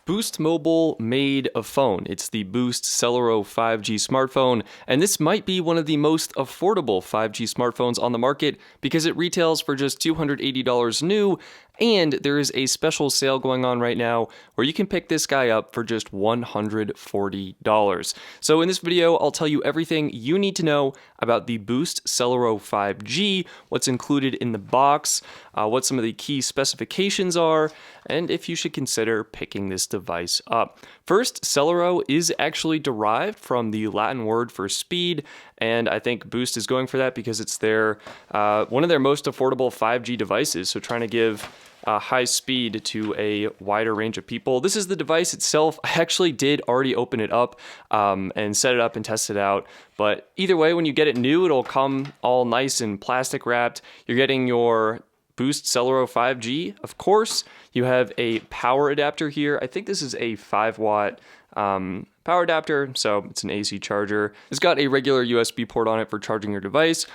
Boost Mobile made a phone. It's the Boost Celero 5G smartphone, and this might be one of the most affordable 5G smartphones on the market because it retails for just $280 new, and there is a special sale going on right now where you can pick this guy up for just $140. So in this video, I'll tell you everything you need to know about the Boost Celero 5G, what's included in the box, what some of the key specifications are, and if you should consider picking this device up. First, Celero is actually derived from the Latin word for speed, and I think Boost is going for that because it's one of their most affordable 5G devices, so trying to give high speed to a wider range of people. This is the device itself. I actually did already open it up and set it up and test it out. But either way, when you get it new, it'll come all nice and plastic wrapped. You're getting your Boost Celero 5G. Of course, you have a power adapter here. I think this is a 5-watt power adapter, so it's an AC charger. It's got a regular USB port on it for charging your device.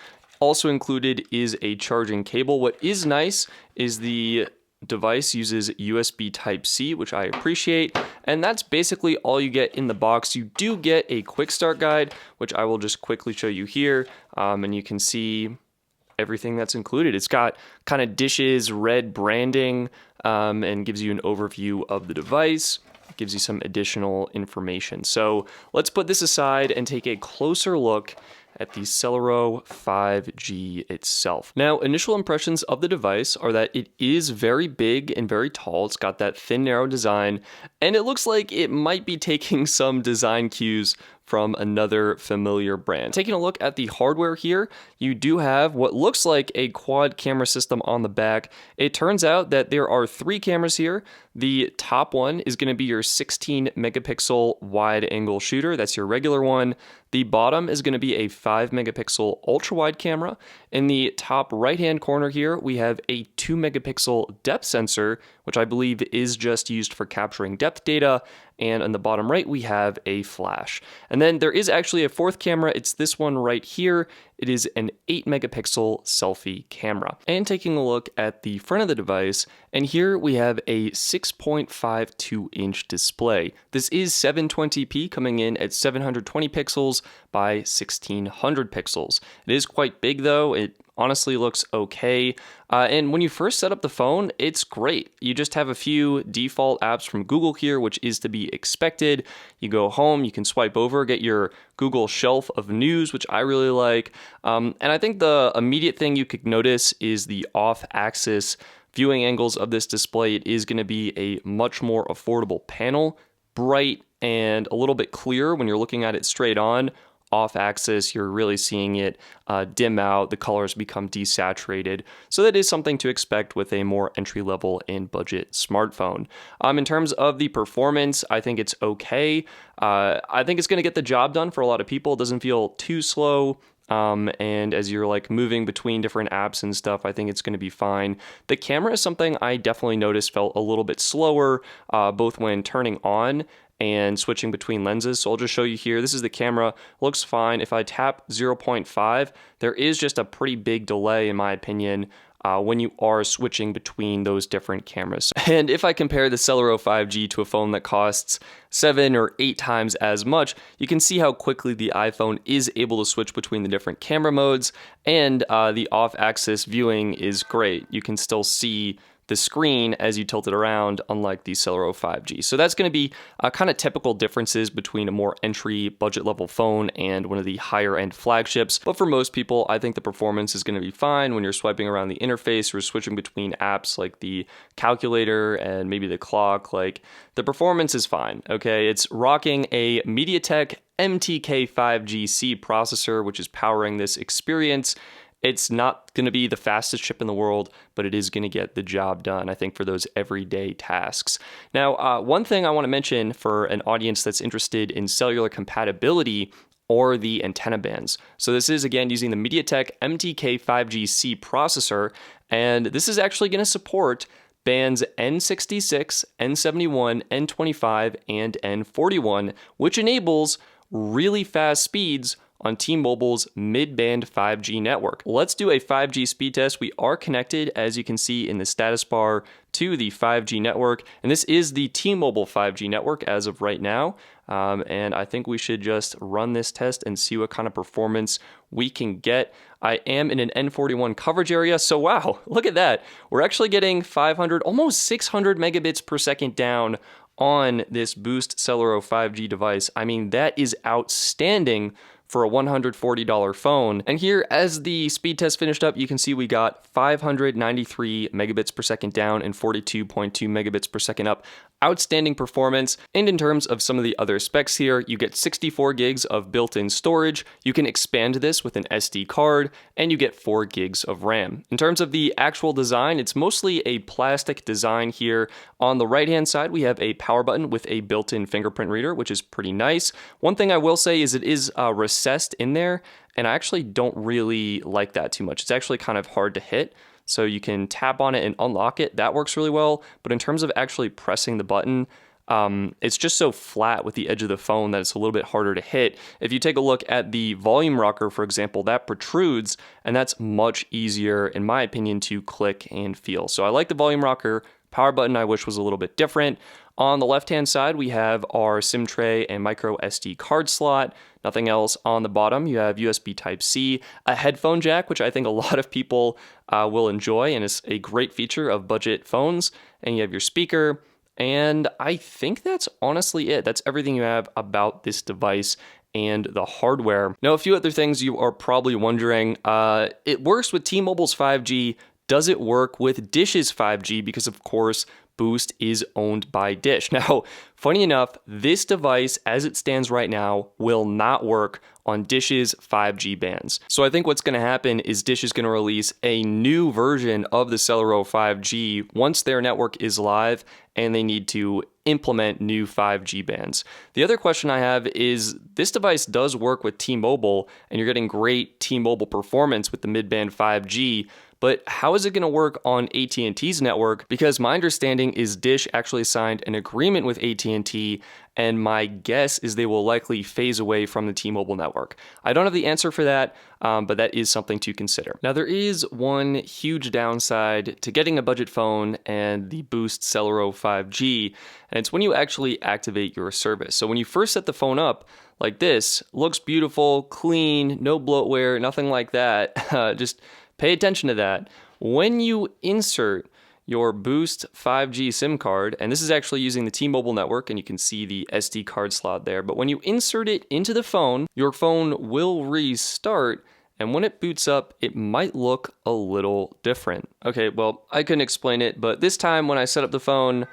Also included is a charging cable. What is nice is the device uses USB Type-C, which I appreciate, and that's basically all you get in the box. You do get a quick start guide, which I will just quickly show you here, and you can see everything that's included. It's got kind of dishes, red branding, and gives you an overview of the device. It gives you some additional information. So let's put this aside and take a closer look at the Celero 5G itself. Now, initial impressions of the device are that it is very big and very tall. It's got that thin, narrow design, and it looks like it might be taking some design cues from another familiar brand. Taking a look at the hardware here, you do have what looks like a quad camera system on the back. It turns out that there are 3 cameras here. The top one is going to be your 16 megapixel wide angle shooter. That's your regular one. The bottom is going to be a 5 megapixel ultra wide camera. In the top right hand corner here, we have a 2 megapixel depth sensor, which I believe is just used for capturing depth data. And on the bottom right, we have a flash. And then there is actually a 4th camera. It's this one right here. It is an 8 megapixel selfie camera. And taking a look at the front of the device, and here we have a 6.52 inch display. This is 720p, coming in at 720 pixels by 1600 pixels. It is quite big though. It honestly looks okay. And when you first set up the phone, it's great. You just have a few default apps from Google here, which is to be expected. You go home, you can swipe over, get your Google shelf of news, which I really like. And I think the immediate thing you could notice is the off-axis viewing angles of this display. It is going to be a much more affordable panel, bright and a little bit clearer when you're looking at it straight on. Off-axis, you're really seeing it dim out, the colors become desaturated. So that is something to expect with a more entry-level and budget smartphone. In terms of the performance, I think it's okay. I think it's going to get the job done for a lot of people. It doesn't feel too slow. And as you're like moving between different apps and stuff, I think it's going to be fine. The camera is something I definitely noticed felt a little bit slower, both when turning on and switching between lenses. So I'll just show you here. This is the camera. Looks fine. If I tap 0.5, there is just a pretty big delay, in my opinion, when you are switching between those different cameras. And if I compare the Celero 5G to a phone that costs 7 or 8 times as much, you can see how quickly the iPhone is able to switch between the different camera modes, and the off-axis viewing is great. You can still see the screen as you tilt it around, unlike the Celero 5G. So that's going to be kind of typical differences between a more entry budget level phone and one of the higher end flagships. But for most people, I think the performance is going to be fine when you're swiping around the interface or switching between apps like the calculator and maybe the clock. Like, the performance is fine, okay? It's rocking a MediaTek MTK 5G-C processor, which is powering this experience. It's not going to be the fastest chip in the world, but it is going to get the job done, I think, for those everyday tasks. Now, one thing I want to mention for an audience that's interested in cellular compatibility or the antenna bands. So this is, again, using the MediaTek MTK 5G-C processor, and this is actually going to support bands N66, N71, N25, and N41, which enables really fast speeds on T-Mobile's mid-band 5G network. Let's do a 5G speed test. We are connected, as you can see in the status bar, to the 5G network, and this is the T-Mobile 5G network as of right now. And I think we should just run this test and see what kind of performance we can get. I am in an N41 coverage area, so wow, look at that. We're actually getting 500, almost 600 megabits per second down on this Boost Celero 5G device. I mean, that is outstanding for a $140 phone. And here, as the speed test finished up, you can see we got 593 megabits per second down and 42.2 megabits per second up. Outstanding performance. And in terms of some of the other specs here, you get 64 gigs of built-in storage. You can expand this with an SD card, and you get 4 gigs of RAM. In terms of the actual design, it's mostly a plastic design here. On the right-hand side, we have a power button with a built-in fingerprint reader, which is pretty nice. One thing I will say is it is recessed in there, and I actually don't really like that too much. It's actually kind of hard to hit. So you can tap on it and unlock it. That works really well. But in terms of actually pressing the button, it's just so flat with the edge of the phone that it's a little bit harder to hit. If you take a look at the volume rocker, for example, that protrudes, and that's much easier, in my opinion, to click and feel. So I like the volume rocker. Power button I wish was a little bit different. On the left-hand side, we have our SIM tray and micro SD card slot. Nothing else. On the bottom, you have USB Type-C, a headphone jack, which I think a lot of people will enjoy, and is a great feature of budget phones. And you have your speaker, and I think that's honestly it. That's everything you have about this device and the hardware. Now, a few other things you are probably wondering. It works with T-Mobile's 5G. Does it work with Dish's 5G? Because, of course, Boost is owned by Dish. Now, funny enough, this device, as it stands right now, will not work on Dish's 5G bands. So I think what's going to happen is Dish is going to release a new version of the Celero 5G once their network is live, and they need to implement new 5G bands. The other question I have is, this device does work with T-Mobile, and you're getting great T-Mobile performance with the mid-band 5G, but how is it going to work on AT&T's network? Because my understanding is Dish actually signed an agreement with AT&T, and my guess is they will likely phase away from the T-Mobile network. I don't have the answer for that, but that is something to consider. Now, there is one huge downside to getting a budget phone and the Boost Celero 5G, and it's when you actually activate your service. So when you first set the phone up, like this, looks beautiful, clean, no bloatware, nothing like that. Just pay attention to that. When you insert your Boost 5G SIM card, and this is actually using the T-Mobile network, and you can see the SD card slot there, but when you insert it into the phone, your phone will restart, and when it boots up, it might look a little different. Okay, well, I couldn't explain it, but this time when I set up the phone,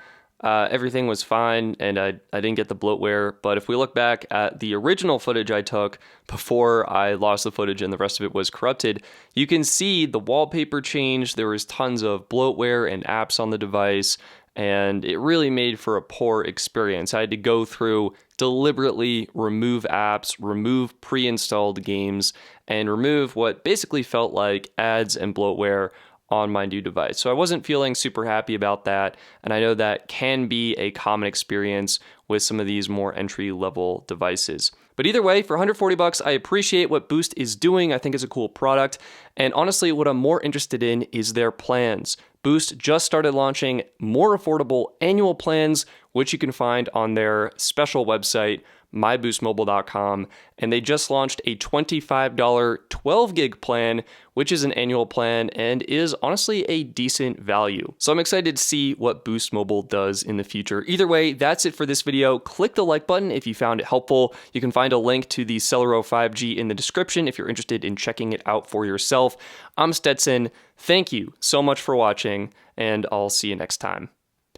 everything was fine, and I didn't get the bloatware. But if we look back at the original footage I took before I lost the footage and the rest of it was corrupted, you can see the wallpaper changed. There was tons of bloatware and apps on the device, and it really made for a poor experience. I had to go through, deliberately remove apps, remove pre-installed games, and remove what basically felt like ads and bloatware on my new device. So I wasn't feeling super happy about that, and I know that can be a common experience with some of these more entry-level devices. But either way, for $140, I appreciate what Boost is doing. I think it's a cool product, and honestly, what I'm more interested in is their plans. Boost just started launching more affordable annual plans, which you can find on their special website, myboostmobile.com, and they just launched a $25 12 gig plan, which is an annual plan and is honestly a decent value. So I'm excited to see what Boost Mobile does in the future. Either way, that's it for this video. Click the like button if you found it helpful. You can find a link to the Celero 5G in the description if you're interested in checking it out for yourself. I'm Stetson. Thank you so much for watching, and I'll see you next time.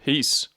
Peace.